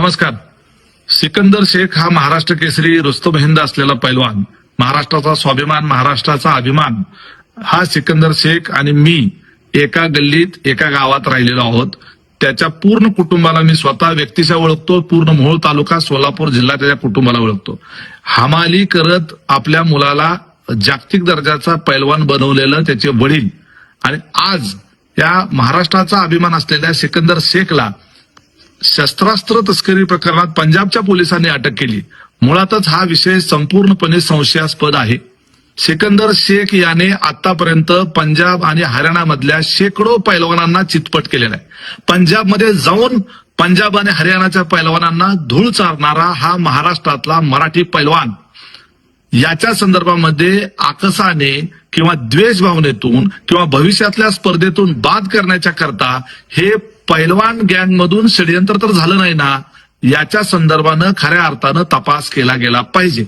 नमस्कार. सिकंदर शेख हा महाराष्ट्र केसरी रुस्तम हिंद असलेला पैलवान, महाराष्ट्राचा स्वाभिमान, महाराष्ट्राचा अभिमान, हा सिकंदर शेख आणि मी एका गल्लीत एका गावात राहिलेलो आहोत. त्याच्या पूर्ण कुटुंबाला मी स्वतः व्यक्तिशः ओळखतो. पूर्ण मोहोळ तालुका, सोलापूर जिल्हा त्याच्या कुटुंबाला ओळखतो. हमाली करत आपल्या मुलाला जागतिक दर्जाचा पैलवान बनवलेलं त्याचे वडील, आणि आज या महाराष्ट्राचा अभिमान असलेल्या सिकंदर शेखला शस्त्रास्त्र तस्करी प्रकरणात पंजाबच्या पोलिसांनी अटक केली. मुळातच हा विषय संपूर्णपणे संशयास्पद आहे. सिकंदर शेख याने आतापर्यंत पंजाब आणि हरियाणामधल्या शेकडो पैलवानांना चितपट केलेला आहे. पंजाबमध्ये जाऊन पंजाब आणि हरियाणाच्या पैलवानांना धूळ चारणारा हा महाराष्ट्रातला मराठी पैलवान, याच्या संदर्भामध्ये आकसाने किंवा द्वेष भावनेतून किंवा भविष्यातल्या स्पर्धेतून बाद करण्याच्या करता हे पैलवान गँगमधून षडयंत्र तर झालं नाही ना, याच्या संदर्भानं खऱ्या अर्थानं तपास केला गेला पाहिजे.